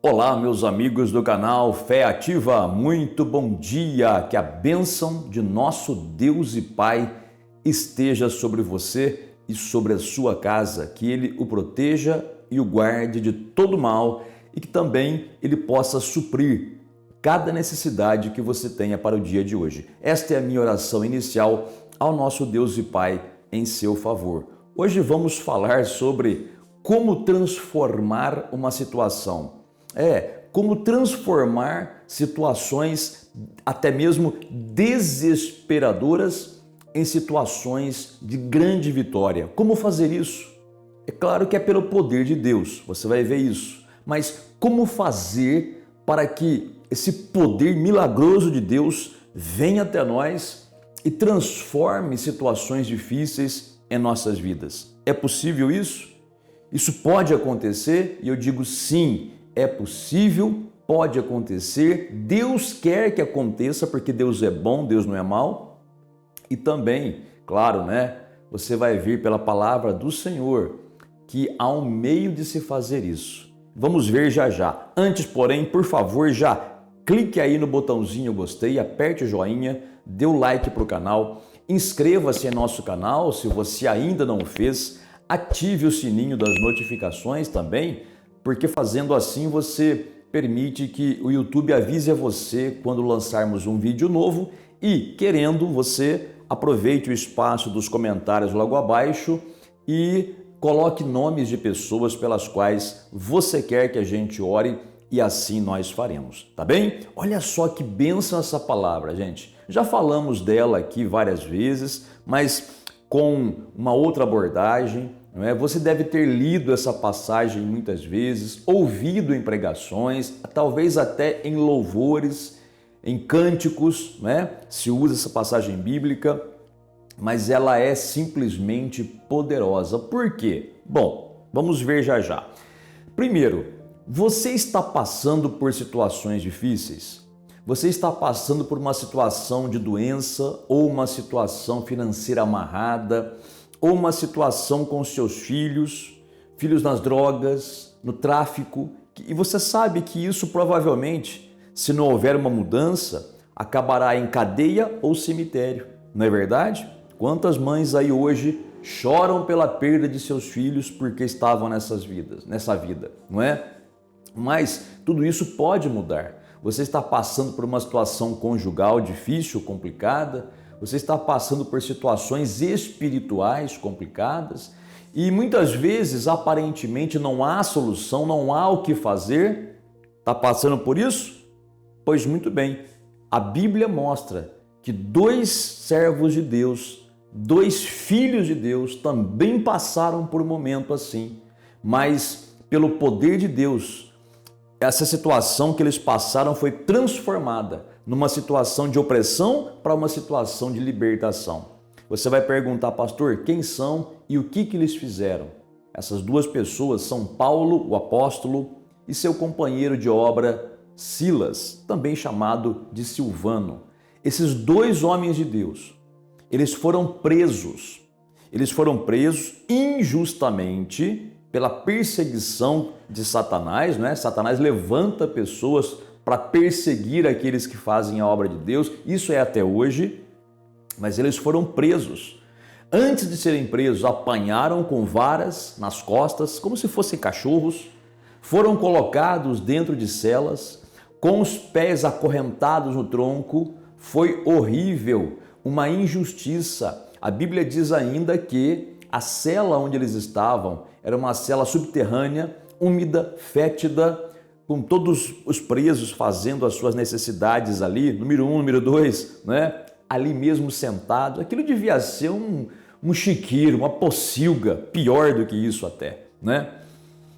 Olá, meus amigos do canal Fé Ativa, muito bom dia, que a bênção de nosso Deus e Pai esteja sobre você e sobre a sua casa, que Ele o proteja e o guarde de todo mal e que também Ele possa suprir cada necessidade que você tenha para o dia de hoje. Esta é a minha oração inicial ao nosso Deus e Pai em seu favor. Hoje vamos falar sobre como transformar uma situação. Como transformar situações até mesmo desesperadoras em situações de grande vitória. Como fazer isso? É claro que é pelo poder de Deus, você vai ver isso. Mas como fazer para que esse poder milagroso de Deus venha até nós e transforme situações difíceis em nossas vidas? É possível isso? Isso pode acontecer? E eu digo sim. É possível, pode acontecer, Deus quer que aconteça, porque Deus é bom, Deus não é mau. E também, claro, você vai ver pela palavra do Senhor que há um meio de se fazer isso. Vamos ver já já. Antes, porém, por favor, já clique aí no botãozinho gostei, aperte o joinha, dê o like para o canal, inscreva-se em nosso canal se você ainda não fez, ative o sininho das notificações também, porque fazendo assim você permite que o YouTube avise a você quando lançarmos um vídeo novo e, querendo, você aproveite o espaço dos comentários logo abaixo e coloque nomes de pessoas pelas quais você quer que a gente ore e assim nós faremos, tá bem? Olha só que bênção essa palavra, gente. Já falamos dela aqui várias vezes, mas com uma outra abordagem. Você deve ter lido essa passagem muitas vezes, ouvido em pregações, talvez até em louvores, em cânticos, se usa essa passagem bíblica, mas ela é simplesmente poderosa. Por quê? Bom, vamos ver já já. Primeiro, você está passando por situações difíceis? Você está passando por uma situação de doença ou uma situação financeira amarrada, ou uma situação com seus filhos nas drogas, no tráfico, e você sabe que isso provavelmente, se não houver uma mudança, acabará em cadeia ou cemitério, não é verdade? Quantas mães aí hoje choram pela perda de seus filhos porque estavam nessa vida, não é? Mas tudo isso pode mudar. Você está passando por uma situação conjugal difícil, complicada, você está passando por situações espirituais complicadas e muitas vezes aparentemente não há solução, não há o que fazer. Está passando por isso? Pois muito bem, a Bíblia mostra que dois servos de Deus, dois filhos de Deus também passaram por um momento assim, mas pelo poder de Deus, essa situação que eles passaram foi transformada numa situação de opressão para uma situação de libertação. Você vai perguntar, pastor, quem são e o que eles fizeram? Essas duas pessoas são Paulo, o apóstolo, e seu companheiro de obra, Silas, também chamado de Silvano. Esses dois homens de Deus, eles foram presos. Eles foram presos injustamente pela perseguição de Satanás, Satanás levanta pessoas para perseguir aqueles que fazem a obra de Deus, isso é até hoje, mas eles foram presos. Antes de serem presos, apanharam com varas nas costas, como se fossem cachorros, foram colocados dentro de celas, com os pés acorrentados no tronco, foi horrível, uma injustiça. A Bíblia diz ainda que a cela onde eles estavam era uma cela subterrânea, úmida, fétida, com todos os presos fazendo as suas necessidades ali, número 1, número 2, ali mesmo sentado. Aquilo devia ser um chiqueiro, uma pocilga, pior do que isso até,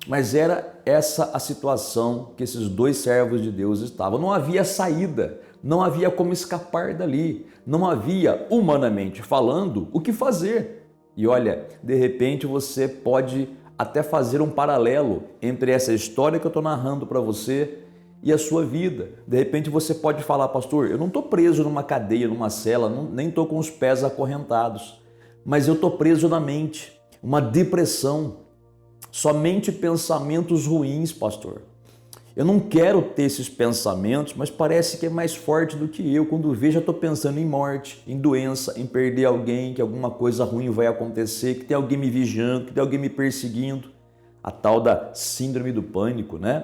Mas era essa a situação que esses dois servos de Deus estavam. Não havia saída, não havia como escapar dali, não havia, humanamente falando, o que fazer. E olha, de repente você pode até fazer um paralelo entre essa história que eu estou narrando para você e a sua vida. De repente você pode falar, pastor, eu não estou preso numa cadeia, numa cela, nem estou com os pés acorrentados, mas eu estou preso na mente, uma depressão, somente pensamentos ruins, pastor. Eu não quero ter esses pensamentos, mas parece que é mais forte do que eu. Quando vejo, já estou pensando em morte, em doença, em perder alguém, que alguma coisa ruim vai acontecer, que tem alguém me vigiando, que tem alguém me perseguindo. A tal da síndrome do pânico, né?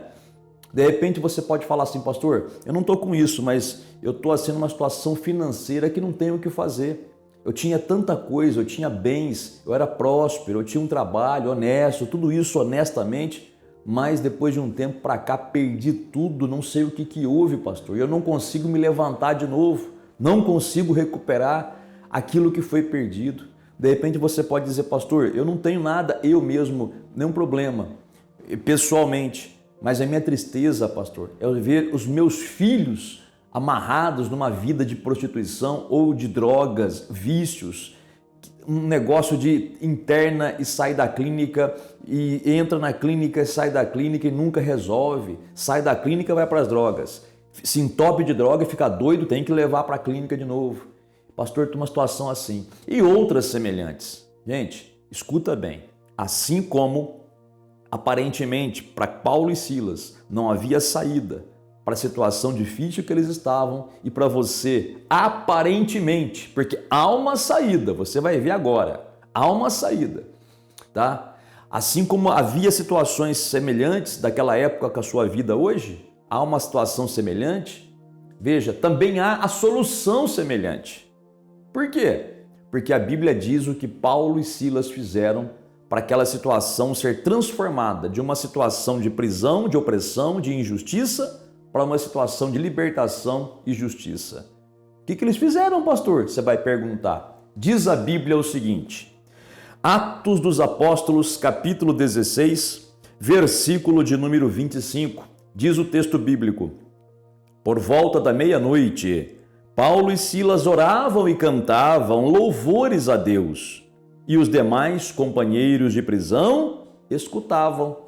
De repente você pode falar assim, pastor, eu não estou com isso, mas eu estou assim numa situação financeira que não tenho o que fazer. Eu tinha tanta coisa, eu tinha bens, eu era próspero, eu tinha um trabalho honesto, tudo isso honestamente, mas depois de um tempo para cá perdi tudo, não sei o que houve, pastor. Eu não consigo me levantar de novo, não consigo recuperar aquilo que foi perdido. De repente você pode dizer, pastor, eu não tenho nada, eu mesmo, nenhum problema, pessoalmente, mas a minha tristeza, pastor, é ver os meus filhos amarrados numa vida de prostituição ou de drogas, vícios, um negócio de interna e sai da clínica e entra na clínica e sai da clínica e nunca resolve, sai da clínica e vai para as drogas, se entope de droga e fica doido, tem que levar para a clínica de novo. Pastor, tem uma situação assim e outras semelhantes. Gente, escuta bem, assim como aparentemente para Paulo e Silas não havia saída para a situação difícil que eles estavam e para você, aparentemente, porque há uma saída, você vai ver agora, há uma saída, tá? Assim como havia situações semelhantes daquela época com a sua vida hoje, há uma situação semelhante, veja, também há a solução semelhante. Por quê? Porque a Bíblia diz o que Paulo e Silas fizeram para aquela situação ser transformada de uma situação de prisão, de opressão, de injustiça, para uma situação de libertação e justiça. O que eles fizeram, pastor? Você vai perguntar. Diz a Bíblia o seguinte, Atos dos Apóstolos, capítulo 16, versículo de número 25, diz o texto bíblico, por volta da meia-noite, Paulo e Silas oravam e cantavam louvores a Deus, e os demais companheiros de prisão escutavam.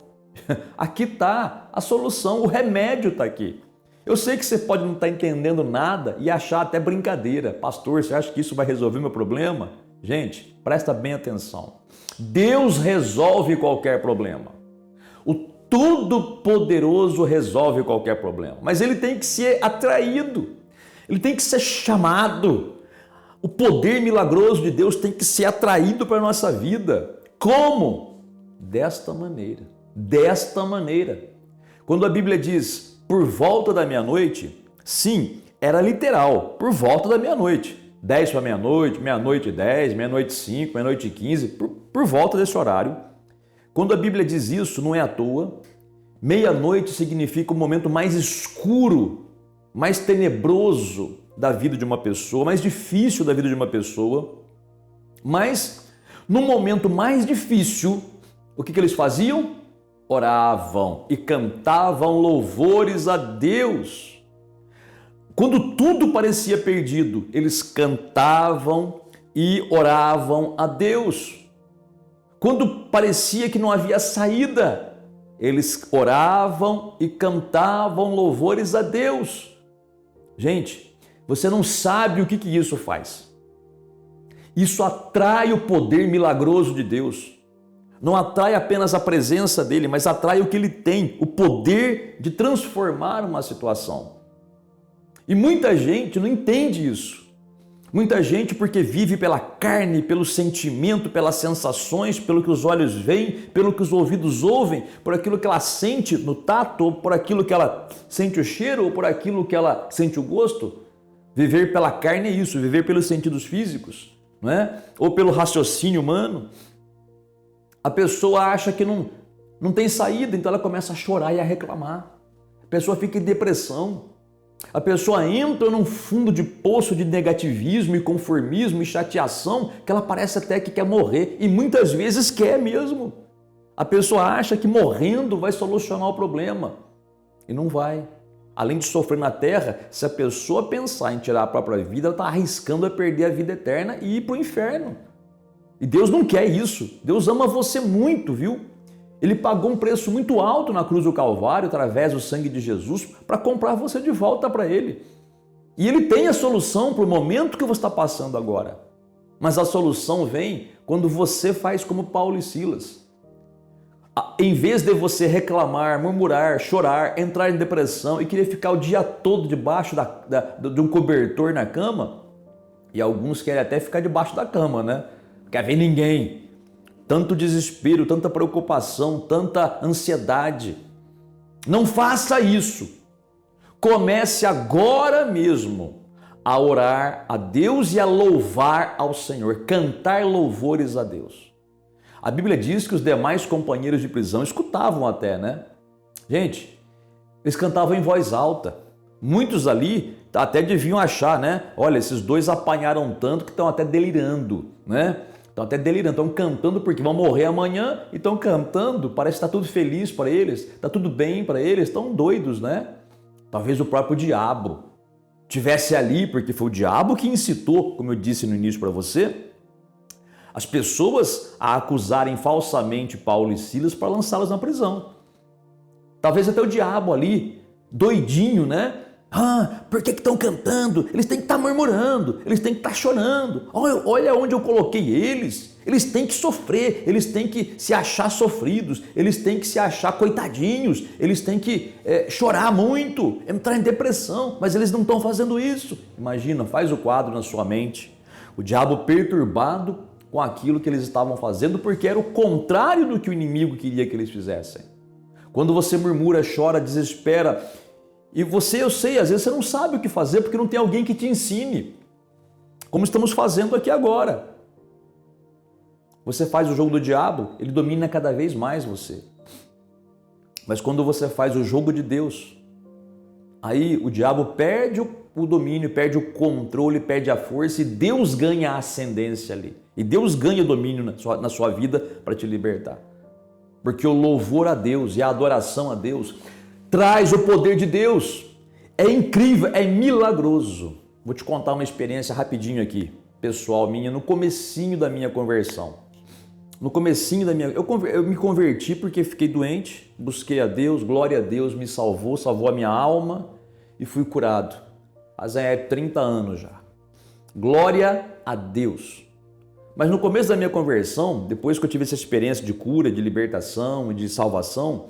Aqui está a solução, o remédio está aqui. Eu sei que você pode não estar entendendo nada e achar até brincadeira. Pastor, você acha que isso vai resolver meu problema? Gente, presta bem atenção. Deus resolve qualquer problema. O Todo-Poderoso resolve qualquer problema. Mas ele tem que ser atraído. Ele tem que ser chamado. O poder milagroso de Deus tem que ser atraído para a nossa vida. Como? Desta maneira. Desta maneira. Quando a Bíblia diz por volta da meia-noite, sim, era literal, por volta da meia-noite. 10 para meia-noite, meia-noite e 10, meia-noite e 5, meia-noite e 15, por volta desse horário. Quando a Bíblia diz isso, não é à toa. Meia-noite significa o momento mais escuro, mais tenebroso da vida de uma pessoa, mais difícil da vida de uma pessoa. Mas, no momento mais difícil, o que eles faziam? Oravam e cantavam louvores a Deus. Quando tudo parecia perdido, eles cantavam e oravam a Deus. Quando parecia que não havia saída, eles oravam e cantavam louvores a Deus. Gente, você não sabe o que isso faz. Isso atrai o poder milagroso de Deus. Não atrai apenas a presença dele, mas atrai o que ele tem, o poder de transformar uma situação. E muita gente não entende isso. Muita gente, porque vive pela carne, pelo sentimento, pelas sensações, pelo que os olhos veem, pelo que os ouvidos ouvem, por aquilo que ela sente no tato, ou por aquilo que ela sente o cheiro, ou por aquilo que ela sente o gosto. Viver pela carne é isso, viver pelos sentidos físicos, não é? Ou pelo raciocínio humano. A pessoa acha que não tem saída, então ela começa a chorar e a reclamar. A pessoa fica em depressão. A pessoa entra num fundo de poço de negativismo e conformismo e chateação que ela parece até que quer morrer e muitas vezes quer mesmo. A pessoa acha que morrendo vai solucionar o problema e não vai. Além de sofrer na terra, se a pessoa pensar em tirar a própria vida, ela está arriscando a perder a vida eterna e ir para o inferno. E Deus não quer isso. Deus ama você muito, viu? Ele pagou um preço muito alto na cruz do Calvário, através do sangue de Jesus, para comprar você de volta para Ele. E Ele tem a solução para o momento que você está passando agora. Mas a solução vem quando você faz como Paulo e Silas. Em vez de você reclamar, murmurar, chorar, entrar em depressão e querer ficar o dia todo debaixo de um cobertor na cama, e alguns querem até ficar debaixo da cama, né? Quer ver ninguém. Tanto desespero, tanta preocupação, tanta ansiedade. Não faça isso. Comece agora mesmo a orar a Deus e a louvar ao Senhor, cantar louvores a Deus. A Bíblia diz que os demais companheiros de prisão escutavam até, né? Gente, eles cantavam em voz alta. Muitos ali até deviam achar, né? Olha, esses dois apanharam tanto que estão até delirando, né? Estão até delirando, estão cantando porque vão morrer amanhã e estão cantando, parece que está tudo feliz para eles, está tudo bem para eles, estão doidos, né? Talvez o próprio diabo tivesse ali, porque foi o diabo que incitou, como eu disse no início para você, as pessoas a acusarem falsamente Paulo e Silas para lançá-los na prisão. Talvez até o diabo ali, doidinho, né? Por que estão cantando? Eles têm que estar murmurando, eles têm que estar chorando. Olha onde eu coloquei eles. Eles têm que sofrer, eles têm que se achar sofridos, eles têm que se achar coitadinhos, eles têm que chorar muito, entrar em depressão, mas eles não estão fazendo isso. Imagina, faz o quadro na sua mente. O diabo perturbado com aquilo que eles estavam fazendo, porque era o contrário do que o inimigo queria que eles fizessem. Quando você murmura, chora, desespera, e eu sei, às vezes você não sabe o que fazer porque não tem alguém que te ensine, como estamos fazendo aqui agora. Você faz o jogo do diabo, ele domina cada vez mais você. Mas quando você faz o jogo de Deus, aí o diabo perde o domínio, perde o controle, perde a força e Deus ganha a ascendência ali. E Deus ganha o domínio na sua vida para te libertar. Porque o louvor a Deus e a adoração a Deus traz o poder de Deus. É incrível, é milagroso. Vou te contar uma experiência rapidinho aqui, pessoal minha, no comecinho da minha conversão. No comecinho da minha... Eu me converti porque fiquei doente, busquei a Deus, glória a Deus, me salvou a minha alma e fui curado. Mas é 30 anos já. Glória a Deus. Mas no começo da minha conversão, depois que eu tive essa experiência de cura, de libertação e de salvação,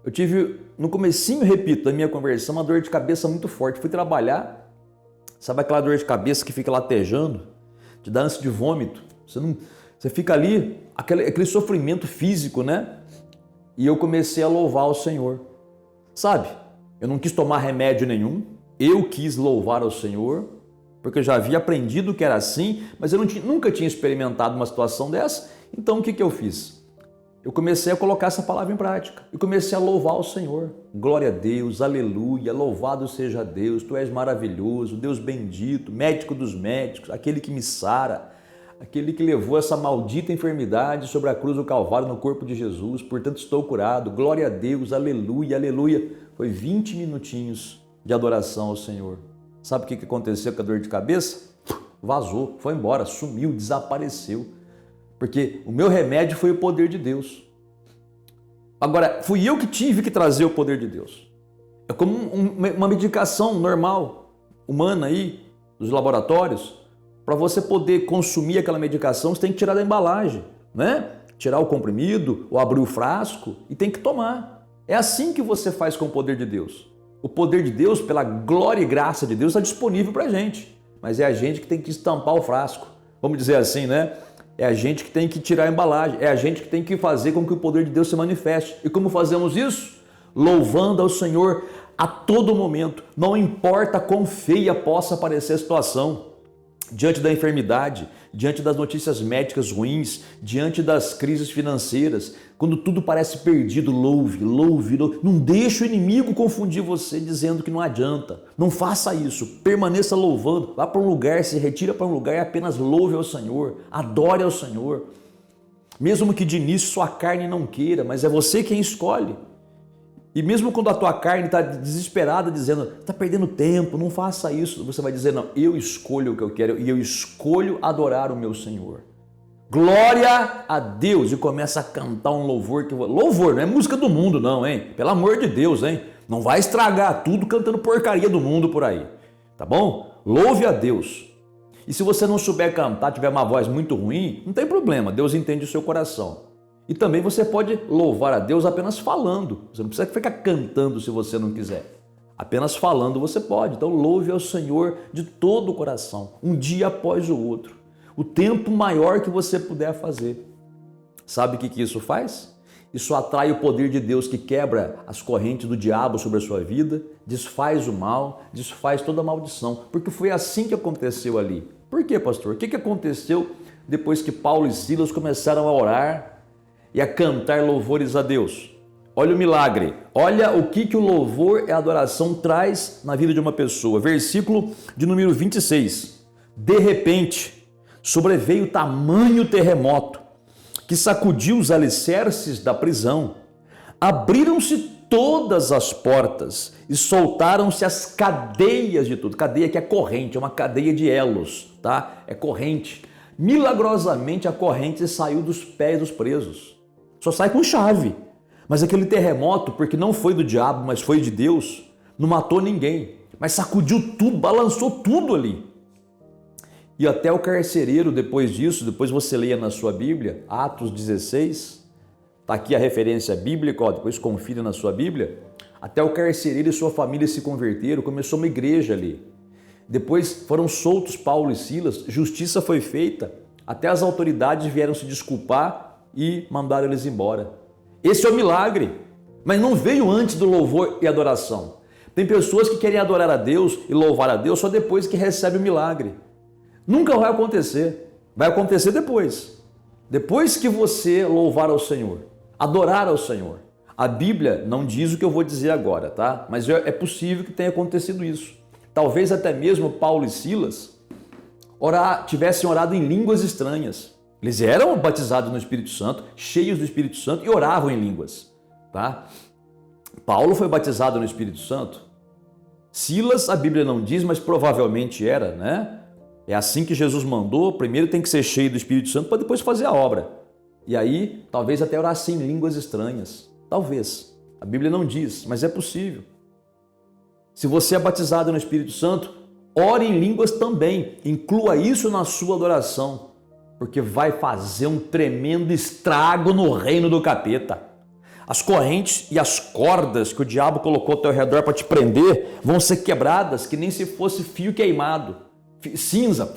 eu tive, no comecinho, repito, da minha conversão, uma dor de cabeça muito forte. Fui trabalhar, sabe aquela dor de cabeça que fica latejando? Te dá ânsia de vômito. Você fica ali, aquele sofrimento físico, né? E eu comecei a louvar o Senhor. Sabe, eu não quis tomar remédio nenhum, eu quis louvar ao Senhor, porque eu já havia aprendido que era assim, mas eu nunca tinha experimentado uma situação dessa. Então o que eu fiz? Eu comecei a colocar essa palavra em prática e comecei a louvar o Senhor. Glória a Deus, aleluia, louvado seja Deus, Tu és maravilhoso, Deus bendito, médico dos médicos, aquele que me sara, aquele que levou essa maldita enfermidade sobre a cruz do Calvário no corpo de Jesus, portanto estou curado, glória a Deus, aleluia, aleluia. Foi 20 minutinhos de adoração ao Senhor. Sabe o que aconteceu com a dor de cabeça? Vazou, foi embora, sumiu, desapareceu. Porque o meu remédio foi o poder de Deus. Agora, fui eu que tive que trazer o poder de Deus. É como uma medicação normal, humana aí, dos laboratórios. Para você poder consumir aquela medicação, você tem que tirar da embalagem, né? Tirar o comprimido ou abrir o frasco e tem que tomar. É assim que você faz com o poder de Deus. O poder de Deus, pela glória e graça de Deus, está disponível para a gente. Mas é a gente que tem que estampar o frasco. Vamos dizer assim, né? É a gente que tem que tirar a embalagem. É a gente que tem que fazer com que o poder de Deus se manifeste. E como fazemos isso? Louvando ao Senhor a todo momento. Não importa quão feia possa parecer a situação. Diante da enfermidade, diante das notícias médicas ruins, diante das crises financeiras, quando tudo parece perdido, louve, louve, louve. Não deixe o inimigo confundir você dizendo que não adianta. Não faça isso. Permaneça louvando. Vá para um lugar, se retira para um lugar e apenas louve ao Senhor. Adore ao Senhor. Mesmo que de início sua carne não queira, mas é você quem escolhe. E mesmo quando a tua carne está desesperada, dizendo, está perdendo tempo, não faça isso, você vai dizer, não, eu escolho o que eu quero e eu escolho adorar o meu Senhor. Glória a Deus! E começa a cantar um louvor. Louvor, não é música do mundo não, hein? Pelo amor de Deus, hein? Não vai estragar tudo cantando porcaria do mundo por aí, tá bom? Louve a Deus. E se você não souber cantar, tiver uma voz muito ruim, não tem problema, Deus entende o seu coração. E também você pode louvar a Deus apenas falando. Você não precisa ficar cantando se você não quiser. Apenas falando você pode. Então louve ao Senhor de todo o coração, um dia após o outro. O tempo maior que você puder fazer. Sabe o que isso faz? Isso atrai o poder de Deus que quebra as correntes do diabo sobre a sua vida, desfaz o mal, desfaz toda a maldição. Porque foi assim que aconteceu ali. Por quê, pastor? O que aconteceu depois que Paulo e Silas começaram a orar e a cantar louvores a Deus? Olha o milagre, olha o que o louvor e a adoração traz na vida de uma pessoa. Versículo de número 26. De repente, sobreveio tamanho terremoto que sacudiu os alicerces da prisão. Abriram-se todas as portas e soltaram-se as cadeias de tudo. Cadeia que é corrente, é uma cadeia de elos, tá? É corrente. Milagrosamente a corrente saiu dos pés dos presos. Só sai com chave. Mas aquele terremoto, porque não foi do diabo, mas foi de Deus, não matou ninguém, mas sacudiu tudo, balançou tudo ali. E até o carcereiro, depois disso, depois você leia na sua Bíblia, Atos 16, está aqui a referência bíblica, ó, depois confira na sua Bíblia, até o carcereiro e sua família se converteram, começou uma igreja ali. Depois foram soltos Paulo e Silas, justiça foi feita, até as autoridades vieram se desculpar e mandaram eles embora. Esse é o milagre, mas não veio antes do louvor e adoração. Tem pessoas que querem adorar a Deus e louvar a Deus só depois que recebe o milagre. Nunca vai acontecer depois. Depois que você louvar ao Senhor, adorar ao Senhor. A Bíblia não diz o que eu vou dizer agora, tá? Mas é possível que tenha acontecido isso. Talvez até mesmo Paulo e Silas tivessem orado em línguas estranhas. Eles eram batizados no Espírito Santo, cheios do Espírito Santo e oravam em línguas, tá? Paulo foi batizado no Espírito Santo. Silas, a Bíblia não diz, mas provavelmente era, né? É assim que Jesus mandou, primeiro tem que ser cheio do Espírito Santo para depois fazer a obra. E aí, talvez até orasse em línguas estranhas. Talvez. A Bíblia não diz, mas é possível. Se você é batizado no Espírito Santo, ore em línguas também. Inclua isso na sua adoração. Porque vai fazer um tremendo estrago no reino do capeta. As correntes e as cordas que o diabo colocou ao teu redor para te prender vão ser quebradas que nem se fosse fio queimado, cinza.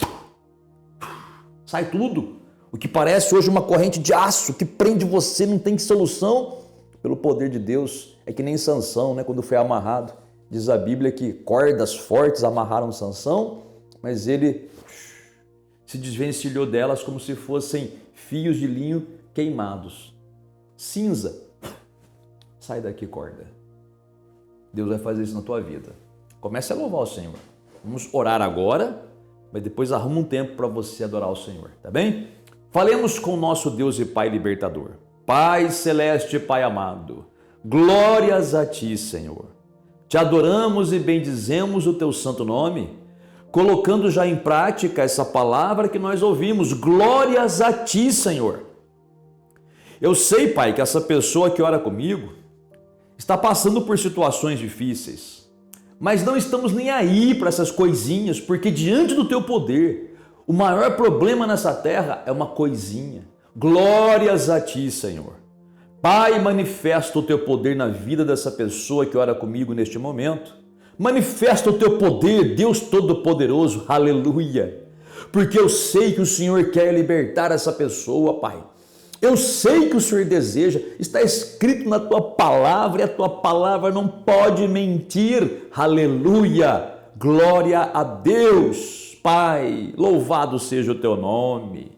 Sai tudo. O que parece hoje uma corrente de aço que prende você, não tem solução. Pelo poder de Deus, é que nem Sansão, né? Quando foi amarrado. Diz a Bíblia que cordas fortes amarraram Sansão, mas ele se desvencilhou delas como se fossem fios de linho queimados. Cinza. Sai daqui, corda. Deus vai fazer isso na tua vida. Comece a louvar o Senhor. Vamos orar agora, mas depois arruma um tempo para você adorar o Senhor, tá bem? Falemos com o nosso Deus e Pai libertador. Pai celeste, Pai amado, glórias a Ti, Senhor. Te adoramos e bendizemos o Teu santo nome, colocando já em prática essa palavra que nós ouvimos. Glórias a Ti, Senhor. Eu sei, Pai, que essa pessoa que ora comigo está passando por situações difíceis, mas não estamos nem aí para essas coisinhas, porque diante do Teu poder, o maior problema nessa terra é uma coisinha. Glórias a Ti, Senhor. Pai, manifesta o Teu poder na vida dessa pessoa que ora comigo neste momento. Manifesta o Teu poder, Deus Todo-Poderoso, aleluia, porque eu sei que o Senhor quer libertar essa pessoa, Pai. Eu sei que o Senhor deseja, está escrito na Tua palavra e a Tua palavra não pode mentir, aleluia, glória a Deus, Pai, louvado seja o Teu nome.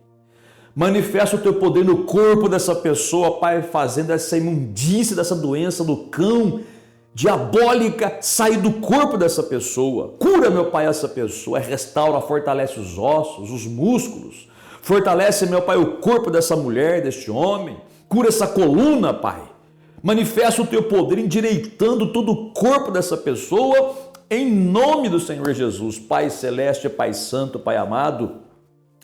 Manifesta o Teu poder no corpo dessa pessoa, Pai, fazendo essa imundície dessa doença do cão diabólica sair do corpo dessa pessoa. Cura, meu Pai, essa pessoa, restaura, fortalece os ossos, os músculos, fortalece, meu Pai, o corpo dessa mulher, deste homem, cura essa coluna, Pai. Manifesta o Teu poder endireitando todo o corpo dessa pessoa, em nome do Senhor Jesus. Pai celeste, Pai santo, Pai amado,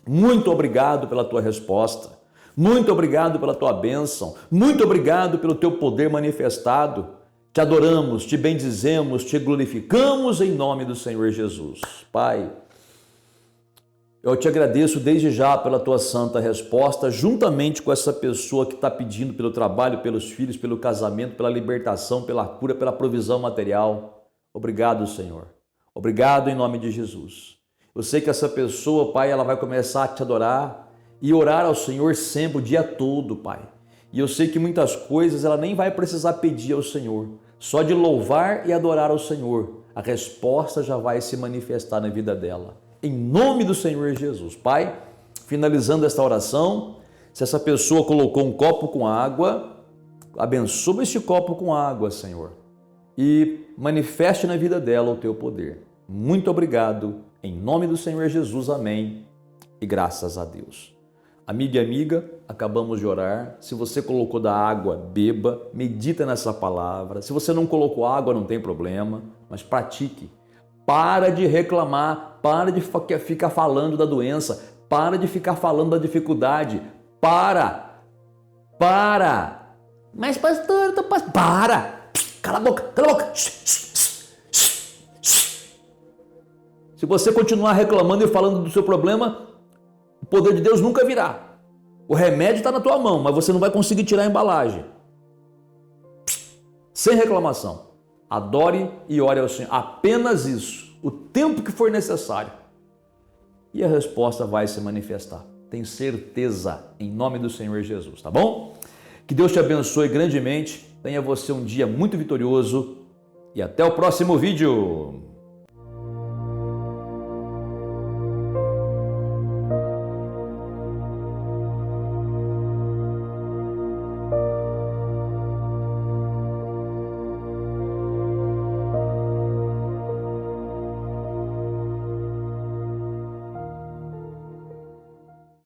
muito obrigado pela Tua resposta, muito obrigado pela Tua bênção, muito obrigado pelo Teu poder manifestado. Te adoramos, Te bendizemos, Te glorificamos em nome do Senhor Jesus. Pai, Eu te agradeço desde já pela tua santa resposta, juntamente com essa pessoa que está pedindo pelo trabalho, pelos filhos, pelo casamento, pela libertação, pela cura, pela provisão material. Obrigado, Senhor. Obrigado em nome de Jesus. Eu sei que essa pessoa, Pai, ela vai começar a te adorar e orar ao Senhor sempre, o dia todo, Pai. E eu sei que muitas coisas ela nem vai precisar pedir ao Senhor. Só de louvar e adorar ao Senhor, a resposta já vai se manifestar na vida dela. Em nome do Senhor Jesus. Pai, finalizando esta oração, se essa pessoa colocou um copo com água, abençoa este copo com água, Senhor, e manifeste na vida dela o teu poder. Muito obrigado. Em nome do Senhor Jesus. Amém. E graças a Deus. Amigo e amiga, acabamos de orar. Se você colocou da água, beba, medita nessa palavra. Se você não colocou água, não tem problema, mas pratique. Para de reclamar, para de ficar falando da doença, para de ficar falando da dificuldade. Para! Mas pastor, eu tô passando. Para! Cala a boca, cala a boca! Se você continuar reclamando e falando do seu problema, o poder de Deus nunca virá. O remédio está na tua mão, mas você não vai conseguir tirar a embalagem. Sem reclamação. Adore e ore ao Senhor. Apenas isso. O tempo que for necessário. E a resposta vai se manifestar. Tenho certeza. Em nome do Senhor Jesus. Tá bom? Que Deus te abençoe grandemente. Tenha você um dia muito vitorioso. E até o próximo vídeo.